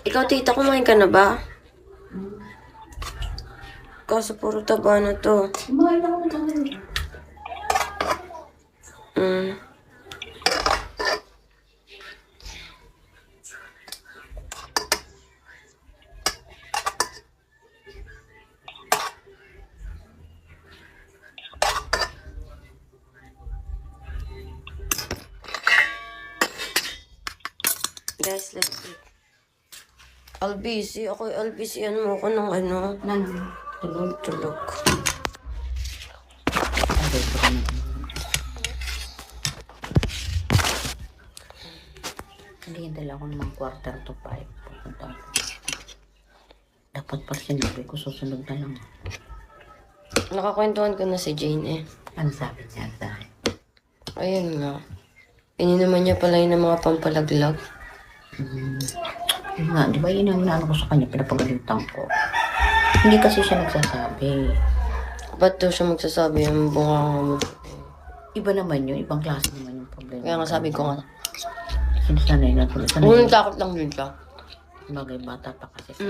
Ikaw, tita, kumain ka na ba? Kaso puro taba na to. Kumain ako ng tangan. Guys, let's eat. LBC, ako LBC, yan mo ko ng ano. Nang Tulog. hindi dala ko naman 4:45. Pupunta ako. Dapat pa sinabi ko, susunod na lang. Nakakwentuhan ko na si Jane eh. Ano sabi niya sa akin? Ayun nga. Ininuman niya pala yun ng mga pampalaglag. Yun nga, di ba yun ang inaano ko sa kanya, pinapagalitan ko. Hindi kasi siya nagsasabi. Ba't daw siya magsasabi yung bunga mo? Iba naman yun, ibang klase naman yung problema. Kaya nga sabi ko nga. Sinasanay na tuloy. Ngunit takot lang din siya. Bagay bata pa kasi.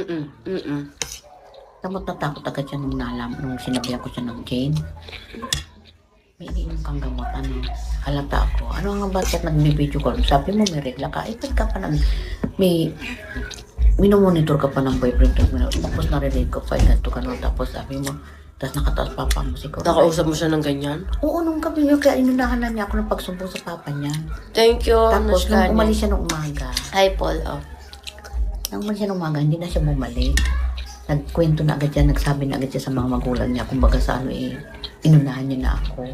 Tamot natakot agad siya nung nung sinabihan ko siya ng Jane. May ininom kang gamot, ano. Halata ako. Ano nga ba siya nag-video call? Sabi mo may regla ka. Ba't ka pa may minomonitor ka pa ng boyfriend ko. Tapos narinig ko, fight na to ka nun. Tapos sabi mo, tapos nakataas papa mo siguro. Nakausap mo siya ng ganyan? Oo, nung gabi yun, kaya inunahan na niya ako ng pagsumbong sa papa niya. Thank you, Tapos nung Nushkani. umalis siya nung umaga, Hi, Paul. Oh. nung umalis siya nung umaga, hindi na siya bumalik. Nagkwento na agad siya, nagsabi na agad siya sa mga magulang niya, kumbaga sa ano inunahan niya na ako.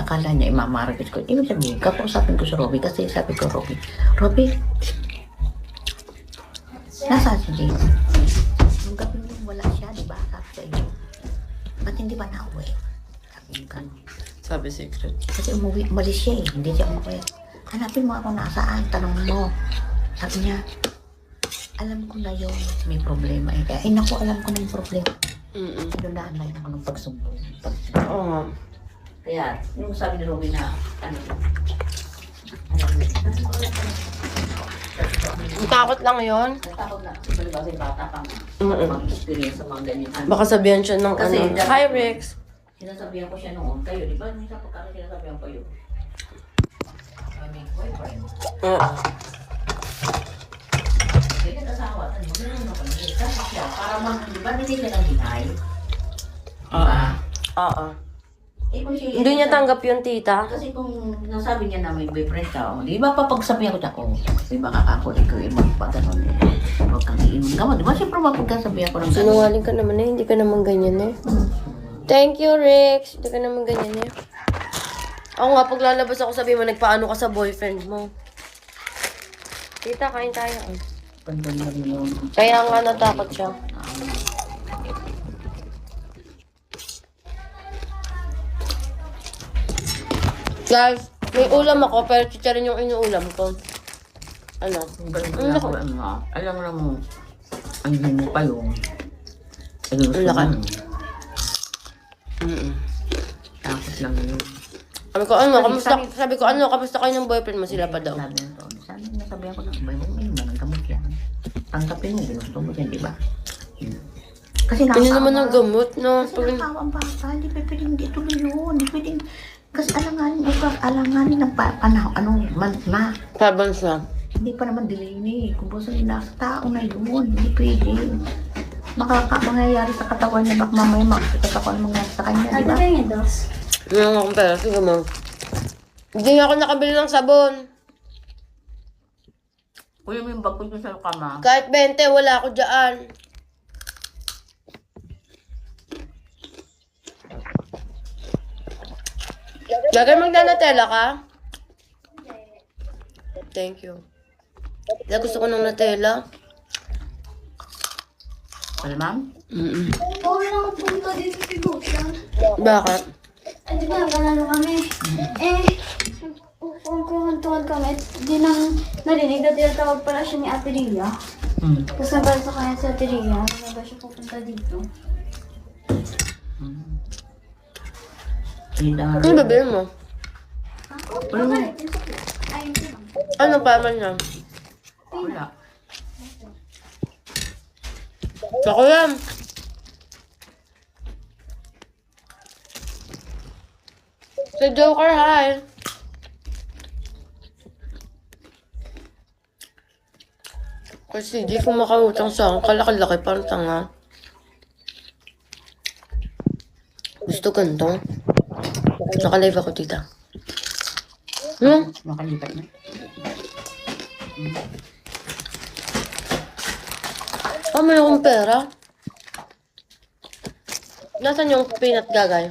Akala niya, imamaragis ko. Ibig sabihin, kakausapin ko si Robby kasi sabi ko, Robby, nasaan si Jane? Nung gabi nung wala siya, di ba? Sabi sa iyo, ba't hindi ba nauwi? Sabi mo gano'n. Sabi secret. Kasi umalis siya eh, hindi siya umuwi. Hanapin mo ako nasaan, tanong mo. Sabi niya, alam ko na yun, may problema eh. Kaya, naku, alam ko na yung problema. Inunahan na yun ako ng pagsumbong. Oo nga. Kaya, yung sabi ni Robby na, Takot lang yun. natakot na, kasi bata pa nga. Mag-experience sa mga ganyan. Baka sabihan siya ng Kasi, ano. Hi, Rex. Sinasabihan ko siya noon, kayo, di ba? Minsan pagkano sinasabihan ko yun? May boyfriend. Kaya nag-asawa, ano, gano'n na kami. Kasi siya, para di ba hindi siya nang hinay? Oo. Eh, kung siya, Hindi niya tanggap yung tita. Kasi kung nasabi niya na may boyfriend ka, di ba papagsabihan ko siya, di ba kakakulit ko yung magpaganon eh. Huwag kang iinom gamot. Di ba siyempre mapagkasabihan ko ng ganun. Sinungaling ka naman eh. Hindi ka naman ganyan eh. Thank you, Rex. Hindi ka naman ganyan eh. Ako nga, pag lalabas ako, sabi mo, nagpaano ka sa boyfriend mo. Tita, kain tayo. Ganda na rin yun. Kaya nga natakot siya. Guys, may ulam ako, pero chicharin yung inuulam ko. Ano? Alam mo na mo, ang mo pa yung Ang laki. Takot lang yun. Sabi ko, kamusta kayo ng boyfriend mo? Sila pa daw. Sabi nito, sabi niya, sabihan ko na, may mo ng gamot yan. Tanggapin mo, ginusto mo yan, di ba? Kasi Hindi naman ng gamot, no? Kasi nakakawa ang bata, hindi pwedeng di tuloy yun, hindi pwedeng, kasi alanganin ng panahon, ma. Saban siya. Hindi pa naman dilini, kung basta nasa tao na yun, hindi pwede. Mangyayari sa katawan niya, baka mamaya makakatawan mangyayari sa kanya, di ba? Ano yung dos? Hindi nga akong pera. Sige mo. Hindi nga ako nakabili ng sabon. Kuya mo yung bakul ko sa kama. Kahit 20, wala ako dyan. Lagay magna-Nutella ka? Thank you. Dahil gusto ko ng Nutella. Wala ma'am? Oo lang punta dito si Lucian. Bakit? Ay, di ba, panalo kami. Kung kumuntuhan kami, di nang narinig na tinatawag pala siya ni Ate Ria. Tapos nabala sa kanya si Ate Ria, na ba siya pupunta dito? Ano babayin mo? Ako? Bakit? Ayun ko lang. Ano pa man yan? Wala. Ako yan. Si Joker, hi. Kasi di ko makautang sa akin. Kalaki-laki, parang tanga. Gusto ganito. Nakalive ako, tita. Makalipat na. May akong pera. Nasaan yung peanut gagay?